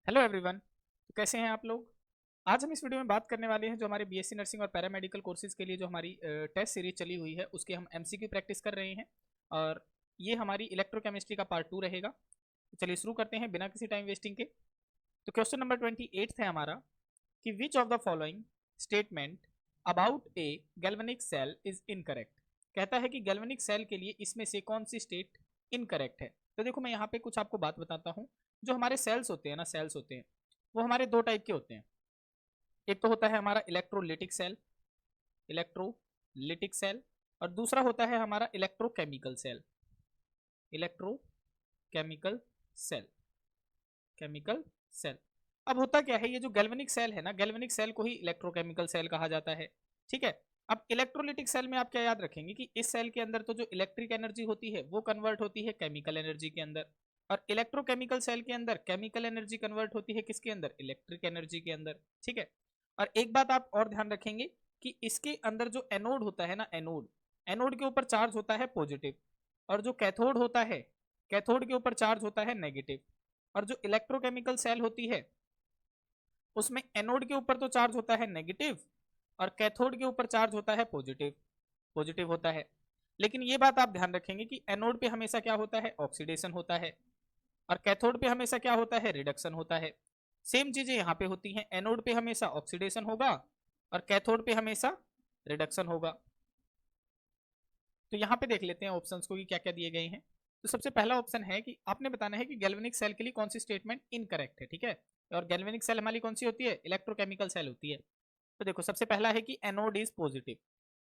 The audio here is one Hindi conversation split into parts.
Hello everyone. तो कैसे हैं आप लोग। आज हम इस वीडियो में बात करने वाले हैं जो हमारे बीएससी नर्सिंग और पैरामेडिकल कोर्सेज के लिए जो हमारी टेस्ट सीरीज चली हुई है उसके हम एमसीक्यू प्रैक्टिस कर रहे हैं। और ये हमारी इलेक्ट्रोकेमिस्ट्री का पार्ट 2 रहेगा। तो चलिए शुरू करते हैं बिना किसी टाइम वेस्टिंग के। तो क्वेश्चन नंबर 28 है हमारा कि which of the following statement about a galvanic cell is incorrect. कहता है कि गैल्वेनिक सेल के लिए इसमें से कौन सी स्टेट इनकरेक्ट है। तो देखो मैं यहाँ पे कुछ आपको बात बताता हूँ। जो हमारे सेल्स होते हैं ना, सेल्स होते हैं वो हमारे दो टाइप के होते हैं। एक तो होता है हमारा इलेक्ट्रोलिटिक सेल, इलेक्ट्रोलिटिक सेल, और दूसरा होता है हमारा electrochemical cell, electrochemical cell, chemical cell. अब होता क्या है, ये जो गैल्वेनिक सेल है ना, गैल्वेनिक सेल को ही इलेक्ट्रोकेमिकल सेल कहा जाता है। ठीक है। अब इलेक्ट्रोलिटिक सेल में आप क्या याद रखेंगे कि इस सेल के अंदर तो जो इलेक्ट्रिक एनर्जी होती है वो कन्वर्ट होती है केमिकल एनर्जी के अंदर, और इलेक्ट्रोकेमिकल सेल के अंदर केमिकल एनर्जी कन्वर्ट होती है किसके अंदर, इलेक्ट्रिक एनर्जी के अंदर। ठीक है। और एक बात आप और ध्यान रखेंगे कि इसके अंदर जो एनोड होता है ना, एनोड, एनोड के ऊपर चार्ज होता है पॉजिटिव, और जो कैथोड होता है, कैथोड के ऊपर चार्ज होता है नेगेटिव। और जो इलेक्ट्रोकेमिकल सेल होती है उसमें एनोड के ऊपर तो चार्ज होता है नेगेटिव और कैथोड के ऊपर चार्ज होता है पॉजिटिव, पॉजिटिव होता है। लेकिन ये बात आप ध्यान रखेंगे कि एनोड पे हमेशा क्या होता है, ऑक्सीडेशन होता है, और कैथोड पे हमेशा क्या होता है, रिडक्शन होता है। सेम चीजें यहाँ पे होती हैं, एनोड पे हमेशा ऑक्सीडेशन होगा और कैथोड पे हमेशा रिडक्शन होगा। तो यहाँ पे देख लेते हैं ऑप्शंस को कि क्या क्या दिए गए हैं। तो सबसे पहला ऑप्शन है कि आपने बताना है कि गैल्वेनिक सेल के लिए कौन सी स्टेटमेंट इनकरेक्ट है। ठीक है। और गैल्वेनिक सेल हमारी कौन सी होती है, इलेक्ट्रोकेमिकल सेल होती है। तो देखो सबसे पहला है कि एनोड इज पॉजिटिव।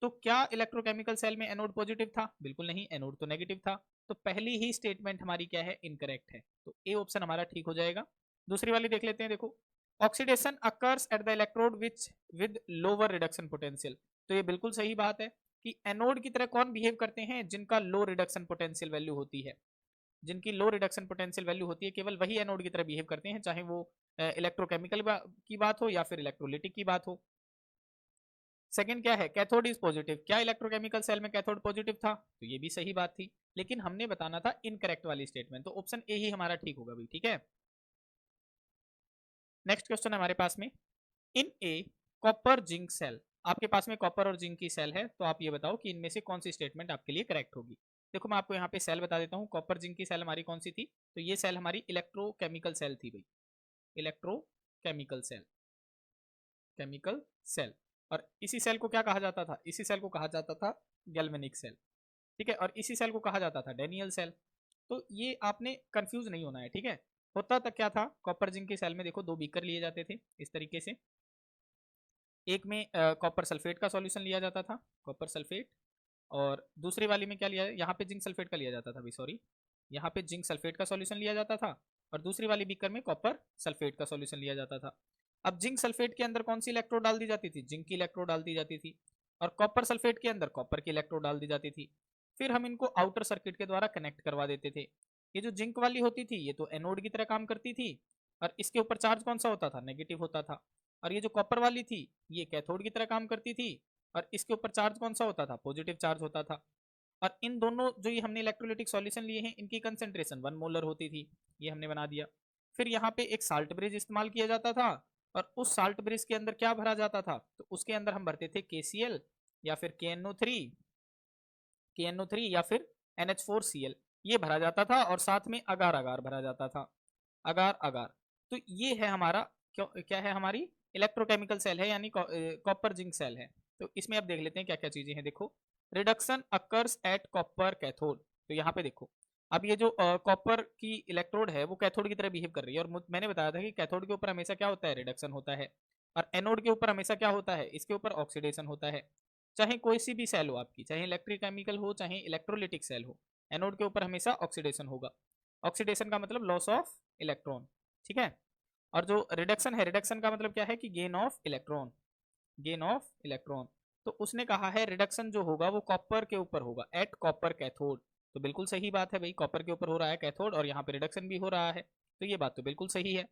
तो क्या इलेक्ट्रोकेमिकल सेल में एनोड पॉजिटिव था, बिल्कुल नहीं, एनोड तो नेगेटिव था। तो पहली ही स्टेटमेंट हमारी क्या है, इनकरेक्ट है। तो ए ऑप्शन हमारा ठीक हो जाएगा। दूसरी वाली देख लेते हैं। देखो oxidation occurs at the electrode which with lower reduction potential. तो ये बिल्कुल सही बात है कि एनोड की तरह कौन बिहेव करते हैं, जिनका लो रिडक्शन पोटेंशियल वैल्यू होती है। जिनकी लो रिडक्शन पोटेंशियल वैल्यू होती है केवल वही एनोड की तरह बिहेव करते हैं, चाहे वो इलेक्ट्रोकेमिकल की बात हो या फिर इलेक्ट्रोलिटिक की बात हो। सेकंड क्या है, कैथोड इज पॉजिटिव। क्या इलेक्ट्रोकेमिकल सेल में कैथोड पॉजिटिव था, तो ये भी सही बात थी, लेकिन हमने बताना था इनकरेक्ट वाली स्टेटमेंट। तो ऑप्शन ए ही हमारा ठीक होगा भाई। ठीक है। नेक्स्ट क्वेश्चन हमारे पास में, इन ए कॉपर जिंक सेल। आपके पास में कॉपर और जिंक की सेल है, तो आप ये बताओ कि इनमें से कौन सी स्टेटमेंट आपके लिए करेक्ट होगी। देखो मैं आपको यहाँ पे सेल बता देता हूँ। कॉपर जिंक की सेल हमारी कौन सी थी, तो ये सेल हमारी इलेक्ट्रोकेमिकल सेल थी भाई, इलेक्ट्रोकेमिकल सेल, केमिकल सेल। और इसी सेल को क्या कहा जाता था, इसी सेल को कहा जाता था गैल्वेनिक सेल। ठीक है। और इसी सेल को कहा जाता था डैनियल सेल। तो ये आपने कंफ्यूज नहीं होना है। ठीक है। होता तक क्या था, कॉपर जिंक की सेल में देखो दो बीकर लिए जाते थे इस तरीके से। एक में कॉपर सल्फेट का सॉल्यूशन लिया जाता था, कॉपर सल्फेट, और दूसरी वाली में क्या लिया, यहाँ पे जिंक सल्फेट का लिया जाता था भाई, सॉरी, यहाँ पे जिंक सल्फेट का सॉल्यूशन लिया जाता था, और दूसरी वाली बीकर में कॉपर सल्फेट का सॉल्यूशन लिया जाता था। अब जिंक सल्फेट के अंदर कौन सी इलेक्ट्रोड डाल दी जाती थी, जिंक की इलेक्ट्रोड डाल दी जाती थी, और कॉपर सल्फेट के अंदर कॉपर की इलेक्ट्रोड डाल दी जाती थी। फिर हम इनको आउटर सर्किट के द्वारा कनेक्ट करवा देते थे। ये जो जिंक वाली होती थी ये तो एनोड की तरह काम करती थी, और इसके ऊपर चार्ज कौन सा होता था, नेगेटिव होता था। और ये जो कॉपर वाली थी ये कैथोड की तरह काम करती थी, और इसके ऊपर चार्ज कौन सा होता था, पॉजिटिव चार्ज होता था। और इन दोनों जो ये हमने इलेक्ट्रोलिटिक सॉल्यूशन लिए हैं इनकी कंसेंट्रेशन 1 मोलर होती थी, ये हमने बना दिया। फिर यहाँ पे एक साल्ट ब्रिज इस्तेमाल किया जाता था, और उस साल्ट ब्रिज के अंदर क्या भरा जाता था, तो उसके अंदर हम भरते थे KCl या फिर KNO3 या फिर NH4Cl, ये भरा जाता था, और साथ में अगार अगार भरा जाता था, अगार अगार। तो ये है हमारा क्या है, हमारी इलेक्ट्रोकेमिकल सेल है, यानी कॉपर जिंक सेल है। तो इसमें अब देख लेते हैं क्या क्या चीजें हैं। देखो reduction occurs at copper cathode. तो यहाँ पे देखो अब ये जो कॉपर की इलेक्ट्रोड है वो कैथोड की तरह बिहेव कर रही है, और मैंने बताया था कि कैथोड के ऊपर हमेशा क्या होता है, रिडक्शन होता है, और एनोड के ऊपर हमेशा क्या होता है, इसके ऊपर ऑक्सीडेशन होता है। चाहे कोई सी भी सेल हो आपकी, चाहे इलेक्ट्रिककेमिकल हो चाहे इलेक्ट्रोलिटिक सेल हो, एनोड के ऊपर हमेशा ऑक्सीडेशन होगा। ऑक्सीडेशन का मतलब लॉस ऑफ इलेक्ट्रॉन। ठीक है। और जो रिडक्शन है, रिडक्शन का मतलब क्या है कि gain of electron, gain of electron. तो उसने कहा है रिडक्शन जो होगा वो कॉपर के ऊपर होगा, एट कॉपर कैथोड। तो बिल्कुल सही बात है भाई, कॉपर के ऊपर हो रहा है कैथोड, और यहाँ पे रिडक्शन भी हो रहा है, तो ये बात तो बिल्कुल सही है।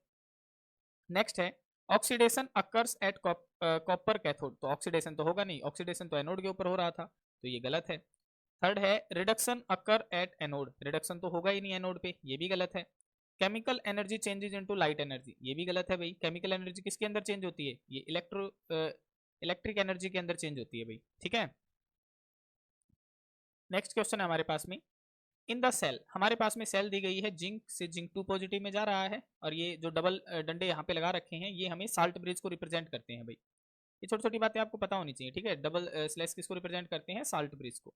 नेक्स्ट है oxidation occurs at copper cathode. तो ऑक्सीडेशन तो होगा नहीं, ऑक्सीडेशन तो एनोड के ऊपर हो रहा था, तो ये गलत है। थर्ड है reduction occur at anode. Reduction तो होगा ही नहीं एनोड पे, ये भी गलत है। Chemical energy changes into light energy, ये भी गलत है भाई। केमिकल एनर्जी किसके अंदर चेंज होती है? ये इलेक्ट्रिक एनर्जी के अंदर चेंज होती है भाई, ठीक है। नेक्स्ट क्वेश्चन है हमारे पास में, इन द सेल, हमारे पास में सेल दी गई है, जिंक से जिंक 2 पॉजिटिव में जा रहा है, और ये जो डबल डंडे यहाँ पे लगा रखे हैं ये हमें साल्ट ब्रिज को रिप्रेजेंट करते हैं भाई। ये छोटी छोटी बातें आपको पता होनी चाहिए, ठीक है। डबल स्लैश किसको रिप्रेजेंट करते हैं? साल्ट ब्रिज को।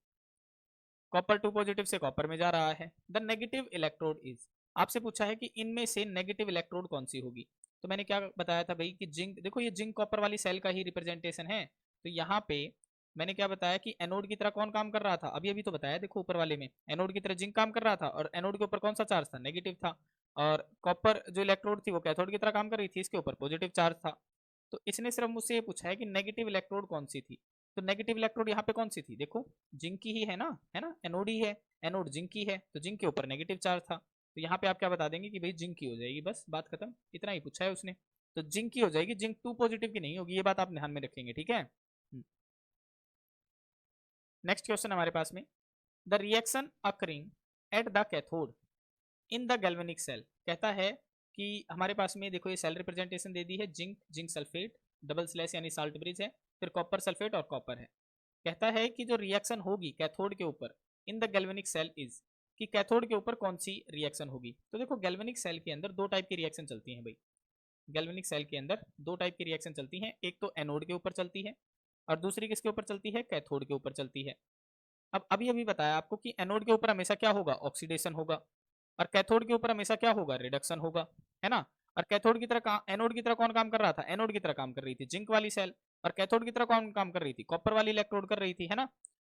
कॉपर 2 पॉजिटिव से कॉपर में जा रहा है। द नेगेटिव इलेक्ट्रोड इज, आपसे पूछा है कि इनमें से नेगेटिव इलेक्ट्रोड कौन सी होगी। तो मैंने क्या बताया था भाई कि जिंक, देखो ये जिंक कॉपर वाली सेल का ही रिप्रेजेंटेशन है। तो यहाँ पे मैंने क्या बताया कि एनोड की तरह कौन काम कर रहा था, अभी अभी तो बताया, देखो ऊपर वाले में एनोड की तरह जिंक काम कर रहा था, और एनोड के ऊपर कौन सा चार्ज था? नेगेटिव था। और कॉपर जो इलेक्ट्रोड थी वो कैथोड की तरह काम कर रही थी, इसके ऊपर पॉजिटिव चार्ज था। तो इसने सिर्फ मुझसे ये पूछा है कि नेगेटिव इलेक्ट्रोड कौन सी थी। तो नेगेटिव इलेक्ट्रोड यहाँ पे कौन सी थी? देखो जिंक की ही है ना, है ना, एनोड ही है, एनोड जिंक की है, तो जिंक के ऊपर नेगेटिव चार्ज था। तो यहाँ पे आप क्या बता देंगे कि भाई जिंक की हो जाएगी, बस बात खत्म, इतना ही पूछा है उसने। तो जिंक की हो जाएगी, जिंक 2 पॉजिटिव की नहीं होगी, ये बात आप ध्यान में रखेंगे, ठीक है। नेक्स्ट क्वेश्चन हमारे पास में, the reaction occurring at the cathode in the galvanic cell, कहता है कि हमारे पास में देखो ये सेल रिप्रेजेंटेशन दे दी है, zinc, zinc sulphate, double slash यानी साल्ट ब्रिज है, फिर कॉपर सल्फेट और कॉपर है। कहता है कि जो रिएक्शन होगी कैथोड के ऊपर in the galvanic cell is, कि कैथोड के ऊपर कौन सी रिएक्शन होगी। तो देखो गैल्वेनिक सेल के अंदर दो टाइप की रिएक्शन चलती हैं भाई। गैल्वेनिक सेल के अंदर दो टाइप की रिएक्शन चलती हैं, एक तो एनोड के ऊपर चलती है और दूसरी किसके ऊपर चलती है? कैथोड के ऊपर चलती है। अब अभी अभी बताया आपको कि एनोड के ऊपर हमेशा क्या होगा? ऑक्सीडेशन होगा, और कैथोड के ऊपर हमेशा क्या होगा? रिडक्शन होगा, है ना। और कैथोड की तरह एनोड की तरह कौन काम कर रहा था? एनोड की तरह काम कर रही थी जिंक वाली सेल, और कैथोड की तरह कौन काम कर रही थी? कॉपर वाली इलेक्ट्रोड कर रही थी, है ना।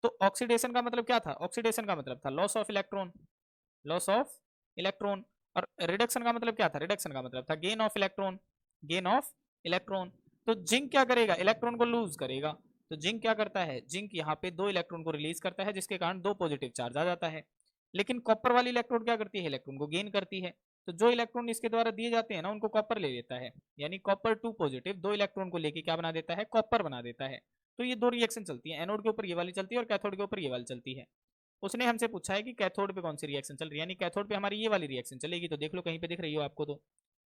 तो ऑक्सीडेशन का मतलब क्या था? ऑक्सीडेशन का मतलब था loss of electron, loss of electron. और रिडक्शन का मतलब क्या था? रिडक्शन का मतलब था gain of electron, gain of electron. तो जिंक क्या करेगा? इलेक्ट्रॉन को लूज करेगा। तो जिंक क्या करता है? जिंक यहाँ पे दो इलेक्ट्रॉन को रिलीज करता है, जिसके कारण दो पॉजिटिव चार्ज आ जाता है। लेकिन कॉपर वाली इलेक्ट्रोड क्या करती है? इलेक्ट्रॉन को गेन करती है। तो जो इलेक्ट्रॉन इसके द्वारा दिए जाते हैं ना, उनको कॉपर ले लेता है, यानी कॉपर 2 पॉजिटिव दो इलेक्ट्रॉन को लेके क्या बना देता है? कॉपर बना देता है। तो ये दो रिएक्शन चलती है, एनोड के ऊपर ये वाली चलती है और कैथोड के ऊपर ये वाली चलती है। उसने हमसे पूछा है कि कैथोड पे कौन सी रिएक्शन चल रही है, यानी कैथोड पे हमारी ये वाली रिएक्शन चलेगी। तो देख लो कहीं पे दिख रही हो आपको, तो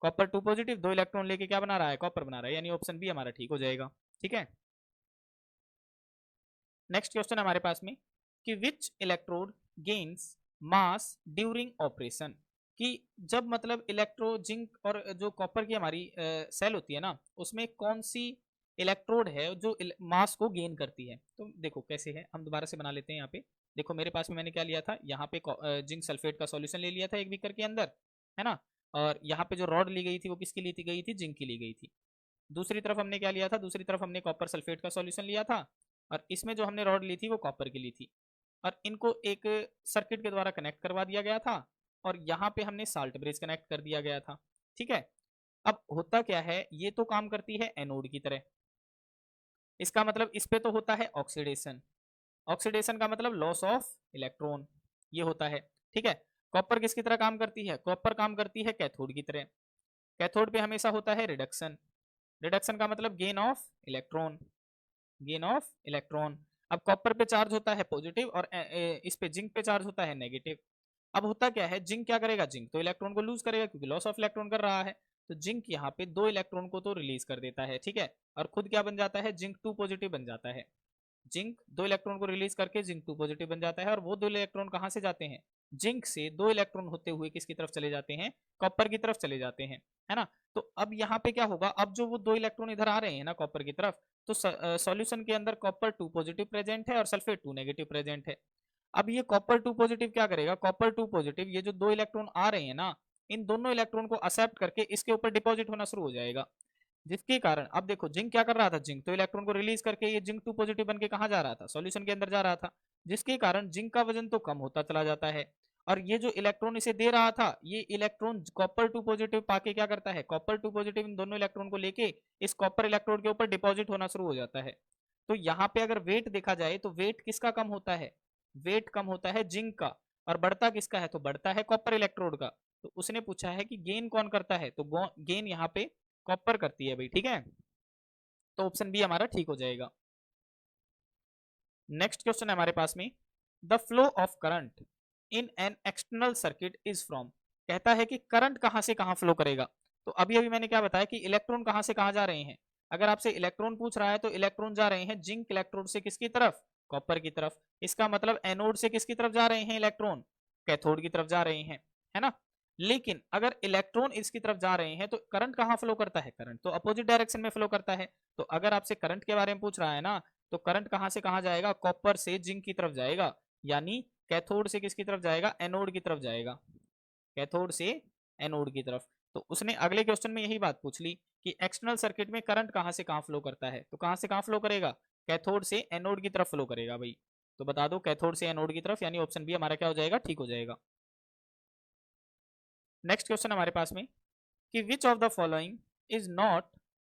कॉपर 2 पॉजिटिव दो इलेक्ट्रॉन लेके क्या बना रहा है? कॉपर बना रहा है, यानी ऑप्शन बी हमारा ठीक हो जाएगा, ठीक है। नेक्स्ट क्वेश्चन हमारे पास में, कि विच इलेक्ट्रोड गेन्स मास ड्यूरिंग ऑपरेशन, कि जब मतलब इलेक्ट्रो जिंक और जो कॉपर की हमारी सेल होती है ना, उसमें कौन सी इलेक्ट्रोड है जो मास को गेन करती है। तो देखो कैसे है, हम दोबारा से बना लेते हैं। यहाँ पे देखो मेरे पास में मैंने क्या लिया था, यहाँ पे जिंक सल्फेट का सॉल्यूशन ले लिया था एक बीकर के अंदर, है ना। और यहाँ पे जो रॉड ली गई थी वो किसकी ली गई थी? जिंक की ली गई थी। दूसरी तरफ हमने क्या लिया था? दूसरी तरफ हमने कॉपर सल्फेट का सॉल्यूशन लिया था, और इसमें जो हमने रॉड ली थी वो कॉपर की ली थी, और इनको एक सर्किट के द्वारा कनेक्ट करवा दिया गया था, और यहाँ पे हमने साल्ट ब्रिज कनेक्ट कर दिया गया था, ठीक है। अब होता क्या है, ये तो काम करती है एनोड की तरह, इसका मतलब इस पे तो होता है ऑक्सीडेशन, ऑक्सीडेशन का मतलब लॉस ऑफ इलेक्ट्रॉन, ये होता है, ठीक है। कॉपर किसकी तरह काम करती है? कॉपर काम करती है कैथोड की तरह। कैथोड पे हमेशा होता है रिडक्शन, रिडक्शन का मतलब gain of electron, gain of electron. अब कॉपर पे चार्ज होता है पॉजिटिव, और इस पे जिंक पे चार्ज होता है नेगेटिव। अब होता क्या है, जिंक क्या करेगा? जिंक तो इलेक्ट्रॉन को लूज करेगा, क्योंकि लॉस ऑफ इलेक्ट्रॉन कर रहा है। तो जिंक यहाँ पे दो इलेक्ट्रॉन को तो रिलीज कर देता है, ठीक है, और खुद क्या बन जाता है? जिंक 2 पॉजिटिव बन जाता है। जिंक दो इलेक्ट्रॉन को रिलीज करके जिंक 2 पॉजिटिव बन जाता है, और वो दो इलेक्ट्रॉन कहाँ से जाते हैं? जिंक से दो इलेक्ट्रॉन होते हुए किसकी तरफ चले जाते हैं? कॉपर की तरफ चले जाते हैं, है ना। तो अब यहाँ पे क्या होगा, अब जो वो दो इलेक्ट्रॉन इधर आ रहे हैं ना कॉपर की तरफ, तो सॉल्यूशन के अंदर कॉपर 2 पॉजिटिव प्रेजेंट है और सल्फेट 2 नेगेटिव प्रेजेंट है। अब ये कॉपर 2 पॉजिटिव क्या करेगा? कॉपर 2 पॉजिटिव ये जो दो इलेक्ट्रॉन आ रहे हैं ना, इन दोनों इलेक्ट्रॉन को एक्सेप्ट करके इसके ऊपर डिपॉजिट होना शुरू हो जाएगा, जिसके कारण अब देखो जिंक क्या कर रहा था? जिंक तो इलेक्ट्रॉन को रिलीज करके ये जिंक 2 पॉजिटिव बन के कहाँ जा रहा था? सॉल्यूशन के अंदर जा रहा था, जिसके कारण जिंक का वजन तो कम होता चला जाता है। और ये जो इलेक्ट्रॉन इसे दे रहा था, ये इलेक्ट्रॉन कॉपर 2 पॉजिटिव पाके क्या करता है? कॉपर 2 पॉजिटिव इन दोनों इलेक्ट्रॉन को लेके इस कॉपर इलेक्ट्रोड के ऊपर डिपॉजिट होना शुरू हो जाता है। तो यहाँ पे अगर वेट देखा जाए तो वेट किसका कम होता है? वेट कम होता है जिंक का, और बढ़ता किसका है? तो बढ़ता है कॉपर इलेक्ट्रोड का। तो उसने पूछा है कि गेन कौन करता है, तो गेन यहाँ पे कॉपर करती है भाई, ठीक है। तो ऑप्शन बी हमारा ठीक हो जाएगा। नेक्स्ट क्वेश्चन है हमारे पास में, the flow of current in an external circuit is from, कहता है कि करंट कहां से कहां फ्लो करेगा। तो अभी अभी मैंने क्या बताया कि इलेक्ट्रॉन कहां से कहां जा रहे हैं। अगर आपसे इलेक्ट्रॉन पूछ रहा है तो इलेक्ट्रॉन जा रहे हैं जिंक इलेक्ट्रोड से किसकी तरफ, कॉपर की तरफ। इसका मतलब एनोड से किसकी तरफ जा रहे हैं इलेक्ट्रॉन, कैथोड की तरफ जा रहे हैं, है ना। लेकिन अगर इलेक्ट्रॉन इसकी तरफ जा रहे हैं तो करंट कहां फ्लो करता है, करंट तो अपोजिट डायरेक्शन में फ्लो करता है। तो अगर आपसे करंट के बारे में पूछ रहा है ना, तो करंट कहां से कहां जाएगा, कॉपर से जिंक की तरफ जाएगा, यानी कैथोड से किसकी तरफ जाएगा, एनोड की तरफ जाएगा, कैथोड से एनोड की तरफ। तो उसने अगले क्वेश्चन में यही बात पूछ ली कि एक्सटर्नल सर्किट में करंट कहां से कहां फ्लो करता है, तो कहां से कहां फ्लो करेगा, कैथोड से एनोड की तरफ फ्लो करेगा भाई। तो बता दो कैथोड से एनोड की तरफ, यानी ऑप्शन बी हमारा क्या हो जाएगा, ठीक हो जाएगा। नेक्स्ट क्वेश्चन हमारे पास में कि which of the following is not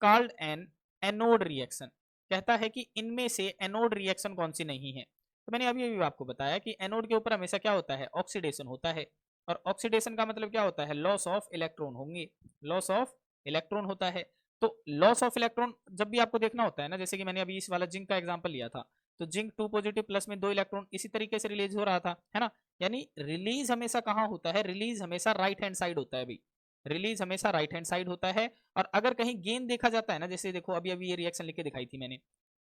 called an anode reaction. कहता है कि इनमें से एनोड रिएक्शन कौन सी नहीं है। तो मैंने अभी अभी आपको बताया कि एनोड के ऊपर हमेशा क्या होता है, ऑक्सीडेशन होता है। और ऑक्सीडेशन का मतलब क्या होता है, लॉस ऑफ इलेक्ट्रॉन होंगे, लॉस ऑफ इलेक्ट्रॉन होता है। तो लॉस ऑफ इलेक्ट्रॉन जब भी आपको देखना होता है ना, जैसे कि मैंने अभी इस वाला जिंक का एग्जांपल लिया था, तो जिंक 2 पॉजिटिव प्लस में 2 इलेक्ट्रॉन इसी तरीके से रिलीज हो रहा था, है ना। यानी रिलीज हमेशा कहाँ होता है, रिलीज हमेशा राइट हैंड साइड होता है भाई, रिलीज हमेशा राइट हैंड साइड होता है। और अगर कहीं गेन देखा जाता है ना, जैसे देखो अभी अभी ये रिएक्शन लिख के दिखाई थी मैंने,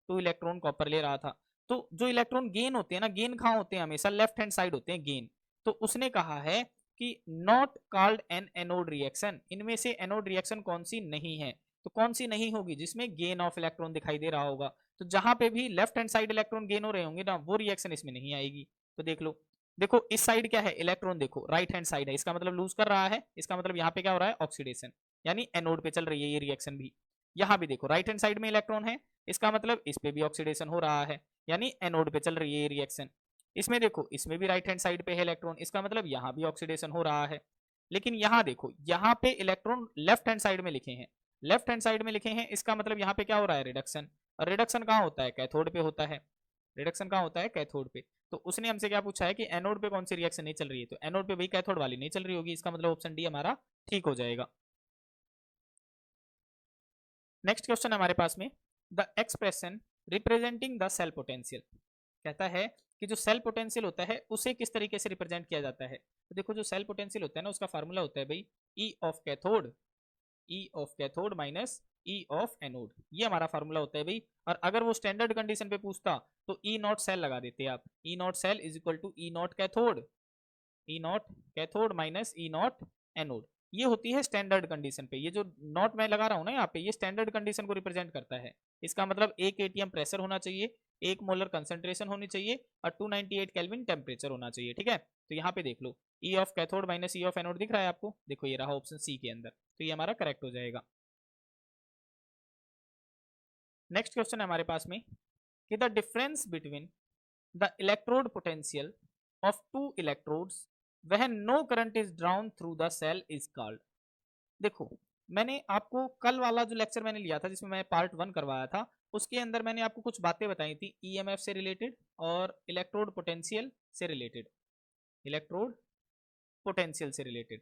2 इलेक्ट्रॉन कॉपर ले रहा था, तो जो इलेक्ट्रॉन गेन होते हैं ना, गेन कहाँ होते हैं, हमेशा लेफ्ट हैंड साइड होते हैं गेन। तो उसने कहा है कि not called an anode reaction, इनमें से एनोड रिएक्शन कौन सी नहीं है। तो कौन सी नहीं होगी, जिसमें गेन ऑफ इलेक्ट्रॉन दिखाई दे रहा होगा। तो जहां पे भी left hand side electron gain हो रहे होंगे ना, वो रिएक्शन इसमें नहीं आएगी। तो देख लो, देखो इस साइड क्या है, इलेक्ट्रॉन देखो राइट हैंड साइड है, इसका मतलब लूज कर रहा है, इसका मतलब यहाँ पे क्या हो रहा है, ऑक्सीडेशन, यानी एनोड पे चल रही है ये रिएक्शन भी। यहाँ भी देखो राइट हैंड साइड में इलेक्ट्रॉन है, इसका मतलब इस पे भी ऑक्सीडेशन हो रहा है, यानी एनोड पे चल रही है ये रिएक्शन। इसमें देखो इसमें भी राइट हैंड साइड पे है इलेक्ट्रॉन, इसका मतलब यहाँ भी ऑक्सीडेशन हो रहा है। लेकिन यहाँ देखो, यहाँ पे इलेक्ट्रॉन लेफ्ट हैंड साइड में लिखे हैं, लेफ्ट हैंड साइड में लिखे हैं, इसका मतलब यहाँ पे क्या हो रहा है, रिडक्शन। और रिडक्शन कहाँ होता है, कैथोड पे होता है, रिडक्शन कहाँ होता है, कैथोड पे। तो उसने हमसे क्या पूछा है कि एनोड पे कौन सी रिएक्शन नहीं चल रही है, तो एनोड पे भाई कैथोड वाली नहीं चल रही होगी, इसका मतलब ऑप्शन डी हमारा ठीक हो जाएगा। नेक्स्ट क्वेश्चन हमारे पास में, the expression representing the cell potential. कहता है कि जो सेल पोटेंशियल होता है उसे किस तरीके से रिप्रेजेंट किया जाता है। तो देखो जो सेल पोटेंशियल होता है ना, उसका फार्मूला होता है भाई ई of cathode, E of cathode minus E of anode, ये हमारा फार्मूला होता है भाई। और अगर वो स्टैंडर्ड कंडीशन पे पूछता तो ई नॉट सेल लगा देते आप, E naught cell is equal to E naught cathode, E naught cathode minus E naught anode. ये होती है स्टैंडर्ड कंडीशन पे, ये जो नॉट मैं लगा रहा हूँ ना यहाँ पे, ये स्टैंडर्ड कंडीशन को रिप्रेजेंट करता है। इसका मतलब 1 एटीएम प्रेशर होना चाहिए, 1 मोलर कंसंट्रेशन होनी चाहिए, और 298 केल्विन टेम्परेचर होना चाहिए, ठीक है। तो यहाँ पे देख लो E of cathode minus E of anode दिख रहा है आपको, देखो ये रहा ऑप्शन सी के अंदर, तो ये हमारा करेक्ट हो जाएगा। नेक्स्ट क्वेश्चन है हमारे पास में कि the difference between the electrode potential of two electrodes when no current is drawn through the cell is called. देखो मैंने आपको कल वाला जो लेक्चर मैंने लिया था जिसमें मैं पार्ट 1 करवाया था, उसके अंदर मैंने आपको कुछ बातें बताई थी ईएमएफ से रिलेटेड और इलेक्ट्रोड पोटेंशियल से रिलेटेड, इलेक्ट्रोड पोटेंशियल से रिलेटेड,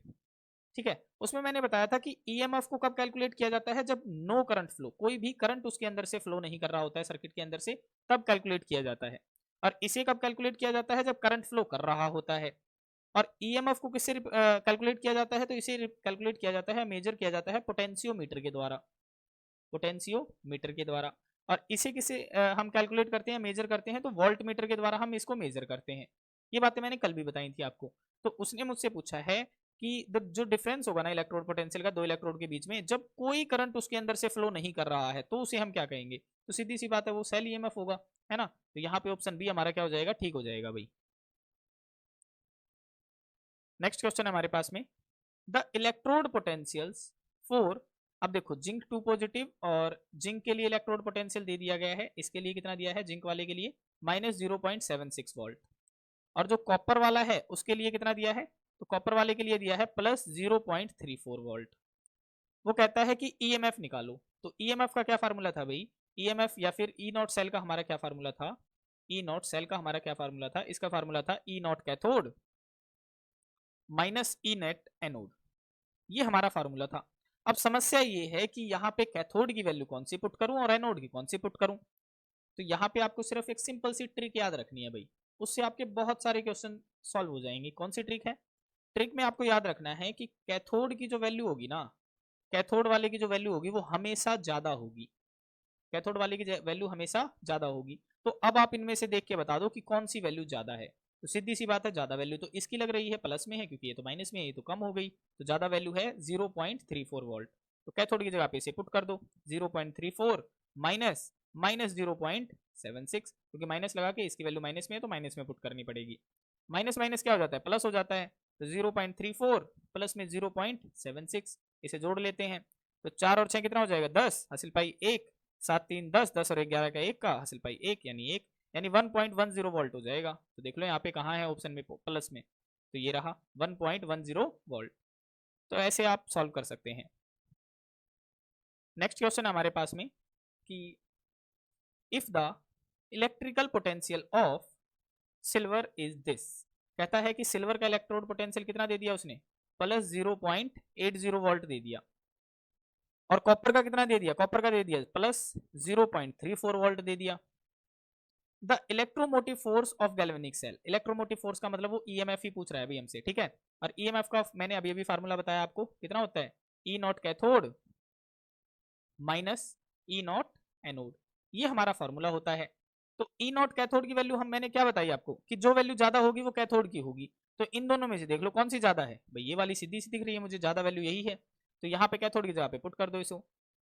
ठीक है। उसमें मैंने बताया था कि ईएमएफ को कब कैलकुलेट किया जाता है, जब नो करंट फ्लो, कोई भी करंट उसके अंदर से फ्लो नहीं कर रहा होता है सर्किट के अंदर से, तब कैलकुलेट किया जाता है। और इसे कब कैलकुलेट किया जाता है, जब करंट फ्लो कर रहा होता है। और ईएमएफ को किससे कैलकुलेट किया जाता है, तो इसे कैलकुलेट किया जाता है, मेजर किया जाता है पोटेंशियोमीटर के द्वारा, पोटेंशियोमीटर के द्वारा। और इसे किसे हम कैलकुलेट करते हैं, मेजर करते हैं, तो वोल्ट मीटर के द्वारा हम इसको मेजर करते हैं। ये बातें मैंने कल भी बताई थी आपको। तो उसने मुझसे पूछा है कि जो डिफरेंस होगा ना इलेक्ट्रोड पोटेंशियल का दो इलेक्ट्रोड के बीच में, जब कोई करंट उसके अंदर से फ्लो नहीं कर रहा है तो उसे हम क्या कहेंगे। तो सीधी सी बात है, वो सेल ईएमएफ होगा, है ना। तो यहाँ पे ऑप्शन बी हमारा क्या हो जाएगा, ठीक हो जाएगा भाई। नेक्स्ट क्वेश्चन है हमारे पास में, द इलेक्ट्रोड पोटेंशियल्स फॉर, अब देखो जिंक 2 पॉजिटिव और जिंक के लिए इलेक्ट्रोड पोटेंशियल दे दिया गया है, इसके लिए कितना दिया है, जिंक वाले के लिए -0.76 वोल्ट। और जो कॉपर वाला है उसके लिए कितना दिया है, तो कॉपर वाले के लिए दिया है +0.34 वोल्ट। वो कहता है कि ईएमएफ निकालो। तो ईएमएफ का क्या फार्मूला था भाई, ईएमएफ या फिर ई नॉट सेल का हमारा क्या फार्मूला था, ई नॉट सेल का हमारा क्या फार्मूला था, इसका फार्मूला था E naught cathode minus E naught anode, ये हमारा फार्मूला था। अब समस्या ये है कि यहाँ पे कैथोड की वैल्यू कौन सी पुट करूं और एनोड की कौन सी पुट करूं। तो यहाँ पे आपको सिर्फ एक सिंपल सी ट्रिक याद रखनी है भाई, उससे आपके बहुत सारे क्वेश्चन सॉल्व हो जाएंगे। कौन सी ट्रिक है, ट्रिक में आपको याद रखना है कि कैथोड की जो वैल्यू होगी ना, कैथोड वाले की जो वैल्यू होगी वो हमेशा ज्यादा होगी, कैथोड वाले की वैल्यू हमेशा ज्यादा होगी। तो अब आप इनमें से देख के बता दो कि कौन सी वैल्यू ज्यादा है। तो सीधी सी बात है, ज्यादा वैल्यू तो इसकी लग रही है प्लस में है, क्योंकि ये तो माइनस में है, ये तो कम हो गई। तो ज्यादा वैल्यू है 0.34 वोल्ट। तो कैथोड की जगह पे इसे पुट कर दो, 0.34 माइनस माइनस 0.76, क्योंकि माइनस लगा के इसकी वैल्यू माइनस में है तो माइनस में पुट करनी पड़ेगी। माइनस माइनस क्या हो जाता है, प्लस हो जाता है। तो 0.34 प्लस में 0.76, इसे जोड़ लेते हैं। तो 4 और 6 कितना हो जाएगा, 10, हासिल पाई 1, 7 3 10, 10 और 11 का 1 का, हासिल पाई 1 यानी 1, यानी 1.10 वोल्ट हो जाएगा। तो देख लो यहाँ पे कहाँ है ऑप्शन में, प्लस में, तो ये रहा 1.10 वोल्ट। तो ऐसे आप सॉल्व कर सकते हैं। नेक्स्ट क्वेश्चन हमारे पास में कि if the electrical potential of silver is this, कहता है कि सिल्वर का इलेक्ट्रोड पोटेंशियल कितना दे दिया उसने, प्लस 0.80 वोल्ट दे दिया। और कॉपर का कितना दे दिया, कॉपर का दे दिया प्लस 0.34 वोल्ट दे दिया। The electromotive force of galvanic cell, electromotive force का मतलब वो ईएमएफ ही पूछ रहा है अभी हमसे, ठीक है। और ईएमएफ का मैंने अभी अभी फार्मूला बताया आपको, कितना होता है, E naught cathode minus E naught anode, ये हमारा फार्मूला होता है। तो ई नॉट कैथोड की वैल्यू हम मैंने क्या बताई आपको कि जो वैल्यू ज्यादा होगी वो कैथोड की होगी। तो इन दोनों में से देख लो कौन सी ज्यादा है, भाई ये वाली सीधी सी दिख रही है मुझे, ज्यादा वैल्यू यही है। तो यहाँ पे कैथोड की जगह पे पुट कर दो इसको,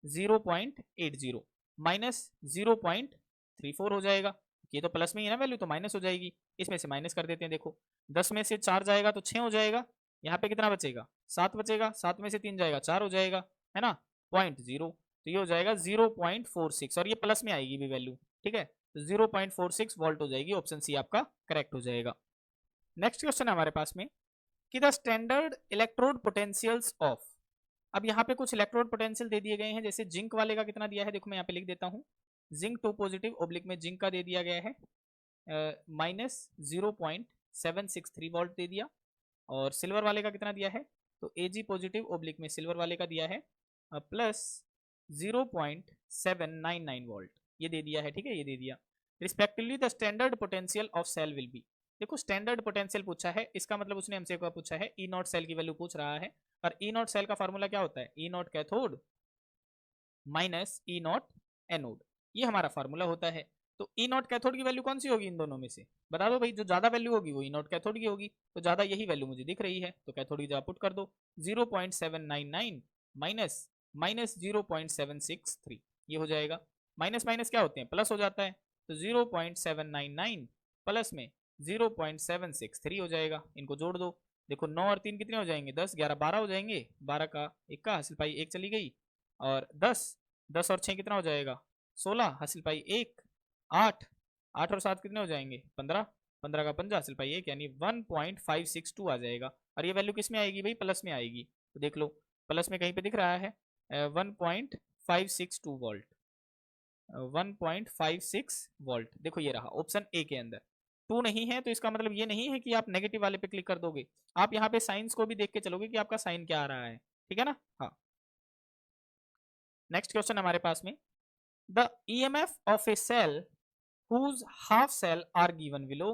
0.80 माइनस 0.34 हो जाएगा। ये तो प्लस में ही है ना वैल्यू, तो माइनस हो जाएगी, इसमें से माइनस कर देते हैं। देखो 10 में से 4 जाएगा तो 6 हो जाएगा, यहाँ पे कितना बचेगा, 7 बचेगा, 7 में से 3 जाएगा 4 हो जाएगा, है ना, 0.0, तो ये हो जाएगा 0.46, और ये प्लस में आएगी भी वैल्यू, ठीक है। तो 0.46 वोल्ट हो जाएगी, ऑप्शन सी आपका करेक्ट हो जाएगा। नेक्स्ट क्वेश्चन है हमारे पास में कि the standard electrode potentials of, अब यहाँ पे कुछ इलेक्ट्रोड पोटेंशियल दे दिए गए हैं। जैसे जिंक वाले का कितना दिया है, देखो मैं यहाँ पे लिख देता हूँ, जिंक 2 पॉजिटिव ओब्लिक में जिंक का दे दिया गया है माइनस 0.763 वोल्ट दे दिया। और सिल्वर वाले का कितना दिया है, तो एजी पॉजिटिव ओब्लिक में सिल्वर वाले का दिया है प्लस 0.799 वोल्ट, ये दे दिया है, ठीक है, ये दे दिया। Respectively the standard potential of cell will be, देखो स्टैंडर्ड पोटेंशियल पूछा है, इसका मतलब उसने हमसे क्या पूछा है, ई नॉट सेल की वैल्यू पूछ रहा है। और ई नॉट सेल का फार्मूला क्या होता है, E naught cathode minus E naught anode, ये हमारा फार्मूला होता है। तो ई नॉट कैथोड की वैल्यू कौन सी होगी इन दोनों में से, बता दो भाई, जो ज्यादा वैल्यू होगी वो ई नॉट कैथोड की होगी। तो ज्यादा यही वैल्यू मुझे दिख रही है, तो कैथोड की जगह पुट कर दो, 0.799 माइनस माइनस 0.763, ये हो जाएगा। माइनस माइनस क्या होते हैं, प्लस हो जाता है। तो 0.799 प्लस में 0.763 हो जाएगा, इनको जोड़ दो। देखो 9 और 3 कितने हो जाएंगे, 10 11 12 हो जाएंगे, 12 का 1 का, हासिल पाई 1 चली गई, और 10 10 और 6 कितना हो जाएगा, 16, हासिल पाई 1, 8 8 और 7 कितने हो जाएंगे, 15 15 का 5 हासिल पाई 1, यानी 1.562 आ जाएगा। और ये वैल्यू किस में आएगी भाई, प्लस में आएगी। तो देख लो प्लस में कहीं पे दिख रहा है 1.562 वोल्ट, 1.56 वोल्ट, देखो ये रहा ऑप्शन ए के अंदर। 2 नहीं है तो इसका मतलब ये नहीं है कि आप नेगेटिव वाले पे क्लिक कर दोगे, आप यहाँ पे साइंस को भी देख के चलोगे कि आपका साइन क्या आ रहा है, ठीक है ना। हाँ, नेक्स्ट क्वेश्चन हमारे पास में, the EMF of a cell whose half cell are given below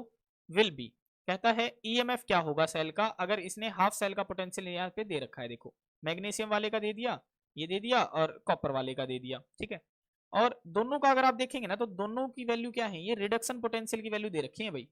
will be, कहता है ईएमएफ क्या होगा सेल का अगर इसने हाफ सेल का पोटेंशियल यहाँ पे दे रखा है। देखो मैग्नीशियम वाले का दे दिया, ये दे दिया, और कॉपर वाले का दे दिया, ठीक है। और दोनों का अगर आप देखेंगे ना तो दोनों की वैल्यू क्या है, ये रिडक्शन पोटेंशियल की वैल्यू दे रखी है भाई,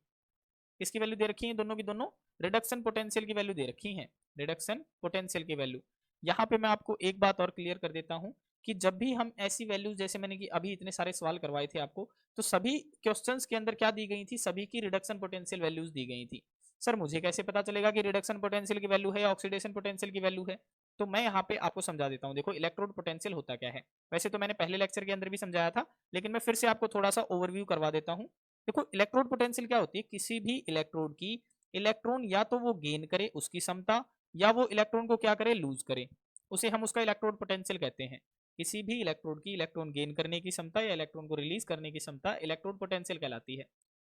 किसकी वैल्यू दे रखी है, दोनों की दोनों रिडक्शन पोटेंशियल की वैल्यू दे रखी है, रिडक्शन पोटेंशियल की वैल्यू। यहाँ पे मैं आपको एक बात और क्लियर कर देता हूँ कि जब भी हम ऐसी वैल्यू, जैसे मैंने कि अभी इतने सारे सवाल करवाए थे आपको, तो सभी क्वेश्चंस के अंदर क्या दी गई थी, सभी की रिडक्शन पोटेंशियल वैल्यूज दी गई थी। सर मुझे कैसे पता चलेगा कि रिडक्शन पोटेंशियल की वैल्यू है या ऑक्सीडेशन पोटेंशियल की वैल्यू है, तो मैं यहाँ पे आपको समझा देता हूँ। देखो इलेक्ट्रोड पोटेंशियल होता क्या है, वैसे तो मैंने पहले लेक्चर के अंदर भी समझाया था, लेकिन मैं फिर से आपको थोड़ा सा ओवरव्यू करवा देता हूँ। देखो इलेक्ट्रोड पोटेंशियल क्या होती है, किसी भी इलेक्ट्रोड की इलेक्ट्रॉन या तो वो गेन करे उसकी क्षमता, या वो इलेक्ट्रॉन को क्या करे, लूज करे, उसे हम उसका इलेक्ट्रोड पोटेंशियल कहते हैं। किसी भी इलेक्ट्रोड की इलेक्ट्रॉन गेन करने की क्षमता या इलेक्ट्रॉन को रिलीज करने की क्षमता इलेक्ट्रोड पोटेंशियल कहलाती है।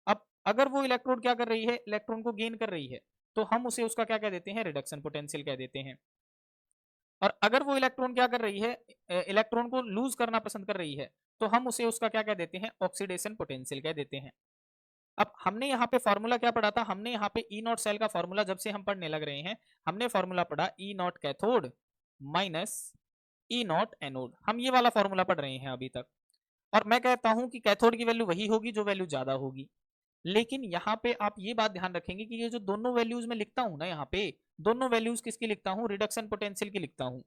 अब अगर वो इलेक्ट्रोड क्या कर रही है, इलेक्ट्रॉन को गेन कर रही है, तो हम उसे उसका क्या कह देते हैं, रिडक्शन पोटेंशियल कह देते हैं। और अगर वो इलेक्ट्रॉन क्या कर रही है, इलेक्ट्रॉन को लूज करना पसंद कर रही है, तो हम उसे उसका क्या कह देते हैं, ऑक्सीडेशन पोटेंशियल कह देते हैं। अब हमने यहाँ पे फॉर्मूला क्या पढ़ा था, हमने यहाँ पे ई नॉट सेल का फॉर्मूला जब से हम पढ़ने लग रहे हैं, हमने फॉर्मूला पढ़ा E naught cathode minus E naught anode, हम ये वाला फॉर्मूला पढ़ रहे हैं अभी तक। और मैं कहता हूं कि कैथोड की वैल्यू वही होगी जो वैल्यू ज्यादा होगी। लेकिन यहाँ पे आप ये बात ध्यान रखेंगे कि ये जो दोनों वैल्यूज में लिखता हूं ना, यहाँ पे दोनों वैल्यूज किसकी लिखता हूं, रिडक्शन पोटेंशियल की लिखता हूं।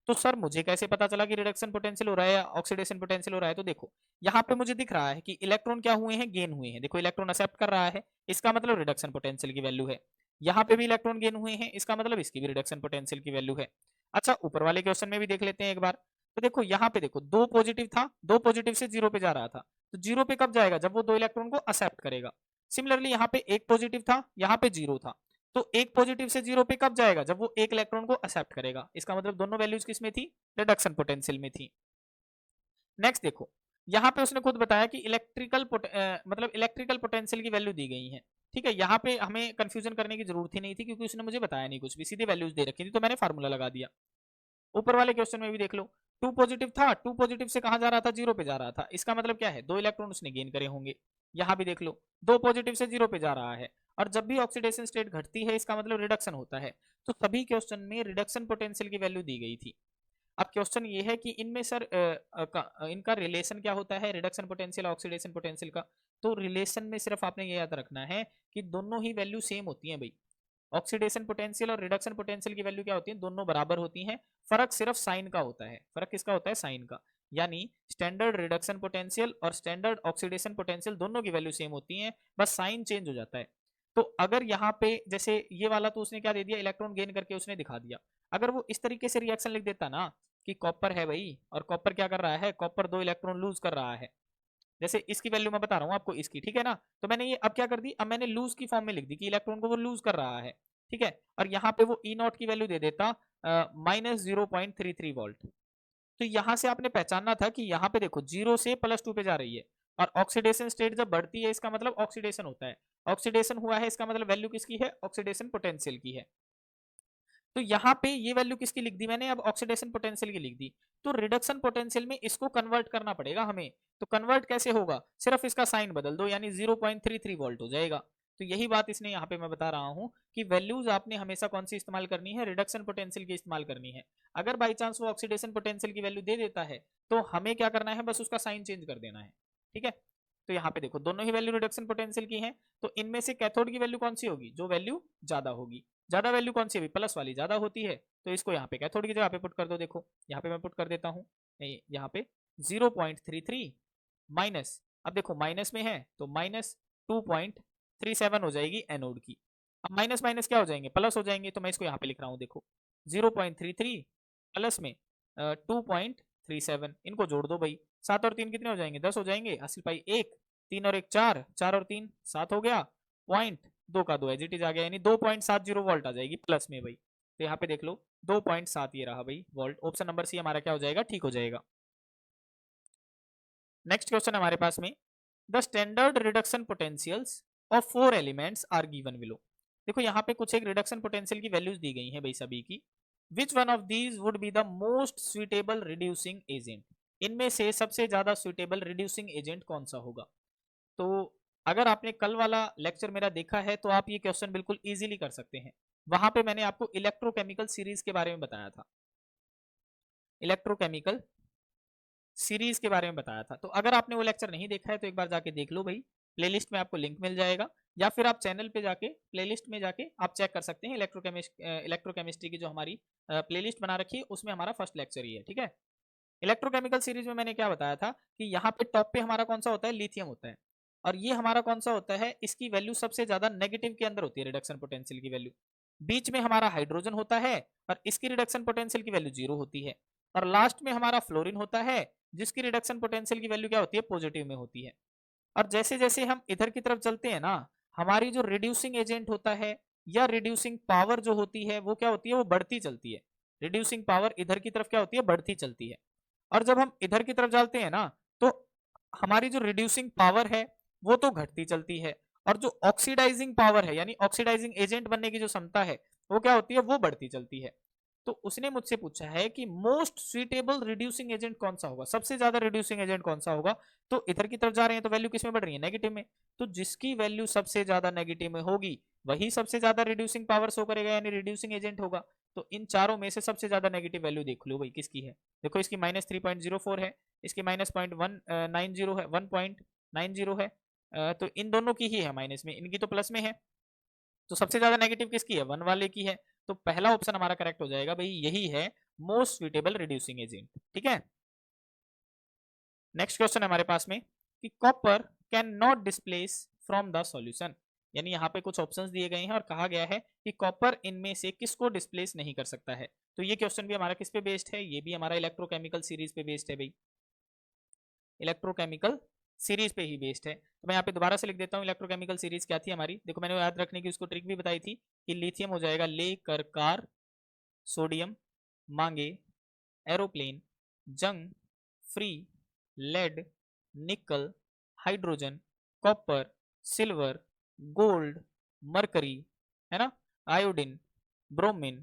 तो सर मुझे कैसे पता चला कि रिडक्शन पोटेंशियल हो रहा है या ऑक्सीडेशन पोटेंशियल हो रहा है, तो देखो यहाँ पे मुझे दिख रहा है कि इलेक्ट्रॉन क्या हुए हैं, गेन हुए हैं। देखो इलेक्ट्रॉन एक्सेप्ट कर रहा है, इसका मतलब रिडक्शन पोटेंशियल की वैल्यू है। यहाँ पे भी इलेक्ट्रॉन गेन हुए हैं, इसका मतलब इसकी भी रिडक्शन पोटेंशियल की वैल्यू है। अच्छा ऊपर वाले क्वेश्चन में भी देख लेते हैं एक बार। तो देखो यहाँ पे देखो दो पॉजिटिव था, दो पॉजिटिव से जीरो पे जा रहा था, तो जीरो पे कब जाएगा, जब वो दो इलेक्ट्रॉन को एक्सेप्ट करेगा। सिमिलरली यहाँ पे एक पॉजिटिव था, यहाँ पे जीरो था, तो एक पॉजिटिव से जीरो पे कब जाएगा, जब वो एक इलेक्ट्रॉन को एक्सेप्ट करेगा। इसका मतलब दोनों वैल्यूज किस में थी, रिडक्शन पोटेंशियल में थी। नेक्स्ट देखो यहाँ पे उसने खुद बताया कि मतलब इलेक्ट्रिकल पोटेंशियल की वैल्यू दी गई है। ठीक है, यहाँ पे हमें कंफ्यूजन करने की जरूरत ही नहीं थी क्योंकि उसने मुझे बताया नहीं कुछ भी, सीधे वैल्यूज दे रखी थी, तो मैंने फार्मूला लगा दिया। ऊपर वाले क्वेश्चन में भी देख लो, टू पॉजिटिव था, टू पॉजिटिव से कहां जा रहा था, जीरो पे जा रहा था, इसका मतलब क्या है, दो इलेक्ट्रॉन उसने गेन करे होंगे। यहाँ भी देख लो दो पॉजिटिव से जीरो पे जा रहा है, और जब भी ऑक्सीडेशन स्टेट घटती है इसका मतलब रिडक्शन होता है। तो सभी क्वेश्चन में रिडक्शन पोटेंशियल की वैल्यू दी गई थी। अब क्वेश्चन ये है कि इनमें सर इनका रिलेशन क्या होता है, रिडक्शन पोटेंशियल ऑक्सीडेशन पोटेंशियल का। तो रिलेशन में सिर्फ आपने ये याद रखना है कि दोनों ही वैल्यू सेम होती है भाई। ऑक्सीडेशन पोटेंशियल और रिडक्शन पोटेंशियल की वैल्यू क्या होती है, दोनों बराबर होती हैं। फर्क सिर्फ साइन का होता है, फर्क किसका होता है, साइन का। यानी स्टैंडर्ड रिडक्शन पोटेंशियल और स्टैंडर्ड ऑक्सीडेशन पोटेंशियल दोनों की वैल्यू सेम होती है, बस साइन चेंज हो जाता है। तो अगर यहाँ पे जैसे ये वाला तो उसने क्या दे दिया, इलेक्ट्रॉन गेन करके उसने दिखा दिया। अगर वो इस तरीके से रिएक्शन लिख देता ना कि कॉपर है भाई, और कॉपर क्या कर रहा है, कॉपर दो इलेक्ट्रॉन लूज कर रहा है, जैसे इसकी वैल्यू मैं बता रहा हूँ आपको इसकी, ठीक है ना। तो मैंने ये अब क्या कर दी, अब मैंने लूज की फॉर्म में लिख दी कि इलेक्ट्रॉन को वो लूज कर रहा है, ठीक है। और यहाँ पे वो ई नॉट की वैल्यू दे देता -0.33 वोल्ट। तो यहाँ से आपने पहचानना था कि यहाँ पे देखो जीरो से +2 पे जा रही है, और ऑक्सीडेशन स्टेट जब बढ़ती है इसका मतलब ऑक्सीडेशन होता है, ऑक्सीडेशन हुआ है इसका मतलब वैल्यू किसकी है, ऑक्सीडेशन पोटेंशियल की है। तो यहाँ पे ये वैल्यू किसकी लिख दी मैंने, अब ऑक्सीडेशन पोटेंशियल की लिख दी। तो रिडक्शन पोटेंशियल में इसको कन्वर्ट करना पड़ेगा हमें। तो कन्वर्ट कैसे होगा, सिर्फ इसका साइन बदल दो, यानी 0.33 वोल्ट हो जाएगा। तो यही बात इसने यहाँ पे मैं बता रहा हूँ कि वैल्यूज आपने हमेशा कौन सी इस्तेमाल करनी है, रिडक्शन पोटेंशियल की इस्तेमाल करनी है। अगर बाई चांस वो ऑक्सीडेशन पोटेंशियल की वैल्यू दे देता है तो हमें क्या करना है, बस उसका साइन चेंज कर देना है, ठीक है। तो यहाँ पे देखो दोनों ही वैल्यू रिडक्शन पोटेंशियल की है, तो इनमें से कैथोड की वैल्यू कौन सी होगी, जो वैल्यू ज्यादा होगी। ज्यादा वैल्यू कौन सी है, प्लस वाली ज्यादा होती है, तो इसको यहाँ पे कैथोड की जगह पे पुट कर दो। देखो यहाँ पे मैं पुट कर देता हूँ, यहाँ पे 0.33 माइनस, अब देखो माइनस में है तो -2.37 हो जाएगी एनोड की। अब माइनस माइनस क्या हो जाएंगे, प्लस हो जाएंगे, तो मैं इसको यहाँ पे लिख रहा हूँ, देखो 0.33 प्लस में 2.37, इनको जोड़ दो भाई, 7 और 3 कितने हो जाएंगे, 10 हो जाएंगे, 80 1, 3 और 1 4, 4 और 3 7 हो गया, पॉइंट 2 का 2 एज इट इज आ गया, यानी 2.70 वोल्ट आ जाएगी प्लस में भाई। तो यहाँ पे देख लो 2.7 ये रहा भाई वोल्ट, ऑप्शन नंबर सी हमारा क्या हो जाएगा, ठीक हो जाएगा। नेक्स्ट क्वेश्चन हमारे पास में, the standard reduction potentials of 4 elements are given below. देखो यहाँ पे कुछ एक रिडक्शन पोटेंशियल की वैल्यूज दी गई हैं भाई सभी की। Which one of these would be the most suitable reducing agent, इनमें से सबसे ज्यादा सुइटेबल रिड्यूसिंग एजेंट कौन सा होगा। तो अगर आपने कल वाला लेक्चर मेरा देखा है तो आप ये क्वेश्चन बिल्कुल इजीली कर सकते हैं। वहां पे मैंने आपको इलेक्ट्रोकेमिकल सीरीज के बारे में बताया था, इलेक्ट्रोकेमिकल सीरीज के बारे में बताया था। तो अगर आपने वो लेक्चर नहीं देखा है तो एक बार जाके देख लो भाई, प्लेलिस्ट में आपको लिंक मिल जाएगा, या फिर आप चैनल पे जाके प्लेलिस्ट में जाके आप चेक कर सकते हैं। इलेक्ट्रोकेमिस्ट्री की जो हमारी प्लेलिस्ट बना रखी है उसमें हमारा फर्स्ट लेक्चर ही है, ठीक है। इलेक्ट्रोकेमिकल सीरीज में मैंने क्या बताया था कि यहाँ पे टॉप पे हमारा कौन सा होता है, लिथियम होता है, और ये हमारा कौन सा होता है, इसकी वैल्यू सबसे ज्यादा नेगेटिव के अंदर होती है, रिडक्शन पोटेंशियल की वैल्यू। बीच में हमारा हाइड्रोजन होता है और इसकी रिडक्शन पोटेंशियल की वैल्यू 0 होती है, और लास्ट में हमारा फ्लोरीन होता है जिसकी रिडक्शन पोटेंशियल की वैल्यू क्या होती है, पॉजिटिव में होती है। और जैसे जैसे हम इधर की तरफ चलते हैं ना, हमारी जो रिड्यूसिंग एजेंट होता है या रिड्यूसिंग पावर जो होती है वो क्या होती है, वो बढ़ती चलती है। रिड्यूसिंग पावर इधर की तरफ क्या होती है, बढ़ती चलती है। और जब हम इधर की तरफ जाते हैं ना तो हमारी जो रिड्यूसिंग पावर है वो तो घटती चलती है, और जो ऑक्सीडाइजिंग पावर है यानी ऑक्सीडाइजिंग एजेंट बनने की जो क्षमता है वो क्या होती है, वो बढ़ती चलती है। तो उसने मुझसे पूछा है कि मोस्ट सुइटेबल रिड्यूसिंग एजेंट कौन सा होगा, सबसे ज्यादा रिड्यूसिंग एजेंट कौन सा होगा। तो इधर की तरफ जा रहे हैं तो वैल्यू किसमें बढ़ रही है, नेगेटिव में। तो जिसकी वैल्यू सबसे ज्यादा नेगेटिव में होगी वही सबसे ज्यादा रिड्यूसिंग पावर शो करेगा, यानी रिड्यूसिंग एजेंट होगा। तो इन चारों में से सबसे ज्यादा नेगेटिव वैल्यू देख लो भाई किसकी है। देखो इसकी -3.04 है, इसकी -0.190 है, 1.90 है। तो इन दोनों की ही है माइनस में, इनकी तो प्लस में है। तो सबसे ज्यादा नेगेटिव किसकी है, 1 वाले की है। तो पहला ऑप्शन हमारा करेक्ट हो जाएगा भाई, यही है मोस्ट सुइटेबल रिड्यूसिंग एजेंट। ठीक है, नेक्स्ट क्वेश्चन हमारे पास में कि copper can not displace from the solution, यानी यहाँ पे कुछ ऑप्शंस दिए गए हैं और कहा गया है कि कॉपर इनमें से किसको डिस्प्लेस नहीं कर सकता है। तो ये क्वेश्चन भी हमारा किस पे बेस्ड है, ये भी हमारा इलेक्ट्रोकेमिकल सीरीज पे बेस्ड है भाई, इलेक्ट्रोकेमिकल सीरीज पे ही बेस्ड है। तो मैं यहाँ पे दोबारा से लिख देता हूँ इलेक्ट्रोकेमिकल सीरीज क्या थी हमारी। देखो मैंने याद रखने की उसको ट्रिक भी बताई थी कि लिथियम हो जाएगा ले कर कार, सोडियम मांगे एरोप्लेन, जंग फ्री, लेड निकल, hydrogen, copper, silver, gold, mercury, है ना, आयोडीन, ब्रोमीन,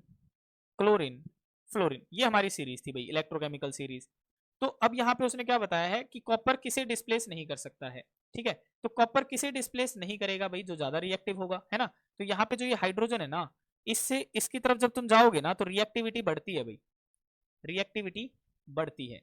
क्लोरीन, फ्लोरीन। ये हमारी सीरीज थी भाई इलेक्ट्रोकेमिकल सीरीज। तो अब यहाँ पे उसने क्या बताया है कि कॉपर किसे डिस्प्लेस नहीं कर सकता है। ठीक है, तो कॉपर किसे डिस्प्लेस नहीं करेगा भाई, जो ज्यादा रिएक्टिव होगा, है ना। तो यहाँ पे जो ये हाइड्रोजन है ना, इससे इसकी तरफ जब तुम जाओगे ना तो रिएक्टिविटी बढ़ती है भाई, रिएक्टिविटी बढ़ती है।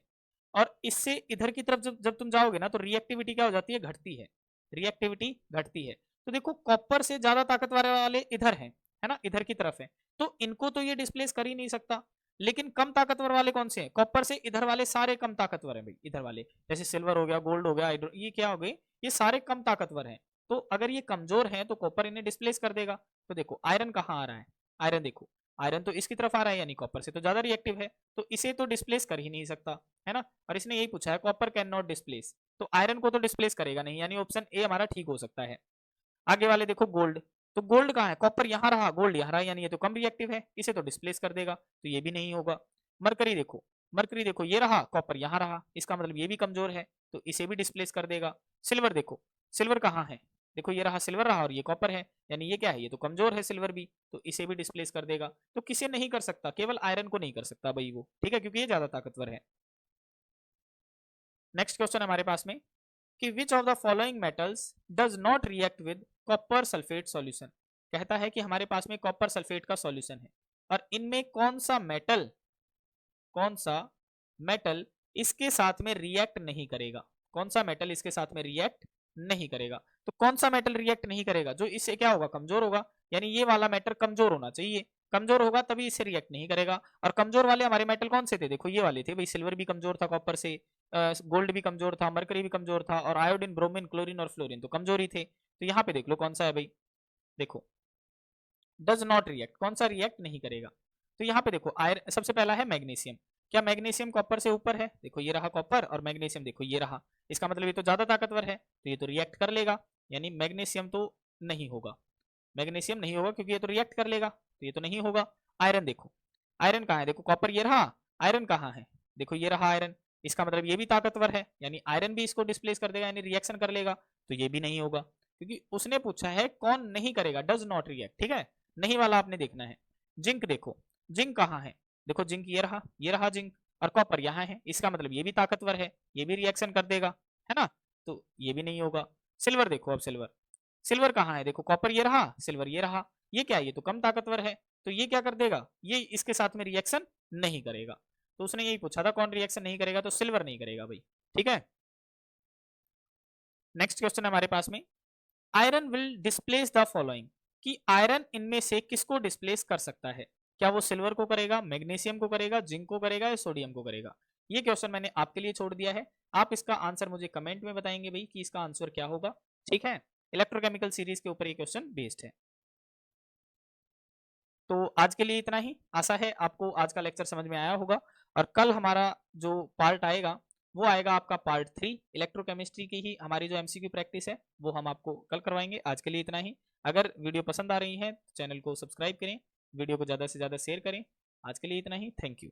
और इससे इधर की तरफ जब जब तुम जाओगे ना तो रिएक्टिविटी क्या हो जाती है, घटती है, रिएक्टिविटी घटती है। तो देखो कॉपर से ज्यादा ताकतवर वाले इधर हैं, है ना, इधर की तरफ है। तो इनको तो ये डिस्प्लेस कर ही नहीं सकता। लेकिन कम ताकतवर वाले कौन से हैं, कॉपर से इधर वाले सारे कम ताकतवर हैं भाई, इधर वाले जैसे सिल्वर हो गया, गोल्ड हो गया, ये क्या हो गए, ये सारे कम ताकतवर हैं। तो अगर ये कमजोर हैं तो कॉपर इन्हें डिस्प्लेस कर देगा। तो देखो आयरन कहाँ आ रहा है, आयरन देखो, आयरन तो इसकी तरफ आ रहा है, यानी कॉपर से तो ज्यादा रिएक्टिव है, तो इसे तो डिस्प्लेस कर ही नहीं सकता, है ना। और इसने यही पूछा है कॉपर कैन नॉट डिस्प्लेस, तो आयरन को तो डिस्प्लेस करेगा नहीं, यानी ऑप्शन ए हमारा ठीक हो सकता है। आगे वाले देखो गोल्ड, तो गोल्ड कहाँ है, कॉपर यहाँ रहा, गोल्ड यहाँ रहा, यानी ये तो कम रिएक्टिव है, इसे तो डिस्प्लेस कर देगा, तो ये भी नहीं होगा। मरकरी देखो, मरकरी देखो ये रहा, कॉपर यहाँ रहा, इसका मतलब ये भी कमजोर है, तो इसे भी डिस्प्लेस कर देगा। सिल्वर देखो, सिल्वर कहाँ है, देखो ये रहा सिल्वर रहा और ये कॉपर है, यानी ये क्या है, ये तो कमजोर है सिल्वर भी, तो इसे भी डिस्प्लेस कर देगा। तो किसे नहीं कर सकता, केवल आयरन को नहीं कर सकता भाई वो, ठीक है, क्योंकि ये ज्यादा ताकतवर है। नेक्स्ट क्वेश्चन हमारे पास में कि which of the following metals does not react with copper sulphate solution, कहता है कि हमारे पास में कॉपर सल्फेट का सॉल्यूशन है और इनमें कौन सा मेटल, कौन सा मेटल इसके साथ में रिएक्ट नहीं करेगा, कौन सा मेटल इसके साथ में रिएक्ट नहीं करेगा। तो कौन सा मेटल रिएक्ट नहीं करेगा, जो इससे क्या होगा, कमजोर होगा, यानी ये वाला मेटल कमजोर होना चाहिए, कमजोर होगा तभी इससे रिएक्ट नहीं करेगा। और कमजोर वाले हमारे मेटल कौन से थे, देखो ये वाले थे भाई, सिल्वर भी कमजोर था कॉपर से, गोल्ड भी कमजोर था, मरकरी भी कमजोर था, और आयोडीन, ब्रोमीन, क्लोरीन और फ्लोरीन तो कमजोर ही थे। तो यहाँ पे देख लो कौन सा है भाई, देखो डज नॉट रिएक्ट, कौन सा रिएक्ट नहीं करेगा। तो यहाँ पे देखो आयरन सबसे पहला है मैग्नीशियम, क्या मैग्नीशियम कॉपर से ऊपर है, देखो ये रहा कॉपर और मैग्नीशियम देखो ये रहा, इसका मतलब ये तो ज्यादा ताकतवर है, तो ये तो रिएक्ट कर लेगा, यानी मैग्नीशियम तो नहीं होगा, मैग्नीशियम नहीं होगा क्योंकि ये तो रिएक्ट कर लेगा, तो ये तो नहीं होगा। आयरन देखो, आयरन कहाँ है, देखो कॉपर ये रहा, आयरन कहाँ है, देखो ये रहा आयरन, इसका मतलब ये भी ताकतवर है, यानी आयरन भी इसको डिस्प्लेस कर देगा, यानी रिएक्शन कर लेगा, तो ये भी नहीं होगा, क्योंकि उसने पूछा है कौन नहीं करेगा, डज नॉट रिएक्ट, ठीक है, नहीं वाला आपने देखना है। जिंक देखो, जिंक कहाँ है, देखो जिंक ये रहा जिंक, और कॉपर यहाँ है, इसका मतलब ये भी ताकतवर है, ये भी रिएक्शन कर देगा, है ना, तो ये भी नहीं होगा। सिल्वर देखो, अब सिल्वर, सिल्वर कहाँ है, देखो कॉपर ये रहा, सिल्वर ये रहा, ये क्या है, ये तो कम ताकतवर है, तो ये क्या कर देगा, ये इसके साथ में रिएक्शन नहीं करेगा। तो उसने यही पूछा था कौन रिएक्शन नहीं करेगा, तो सिल्वर नहीं करेगा भाई, ठीक है। नेक्स्ट क्वेश्चन हमारे पास में iron will displace the following, कि आयरन इनमें से किसको डिस्प्लेस कर सकता है, क्या वो सिल्वर को करेगा, मैग्नीशियम को करेगा, जिंक को करेगा या सोडियम को करेगा। ये क्वेश्चन मैंने आपके लिए छोड़ दिया है, आप इसका आंसर मुझे कमेंट में बताएंगे भाई कि इसका आंसर क्या होगा, ठीक है। इलेक्ट्रोकेमिकल सीरीज के ऊपर ये क्वेश्चन बेस्ड है। तो आज के लिए इतना ही, आशा है आपको आज का लेक्चर समझ में आया होगा। और कल हमारा जो पार्ट आएगा वो आएगा आपका पार्ट 3, इलेक्ट्रोकेमिस्ट्री की ही हमारी जो एमसीक्यू प्रैक्टिस है वो हम आपको कल करवाएंगे। आज के लिए इतना ही, अगर वीडियो पसंद आ रही है तो चैनल को सब्सक्राइब करें, वीडियो को ज़्यादा से ज़्यादा शेयर करें। आज के लिए इतना ही, थैंक यू।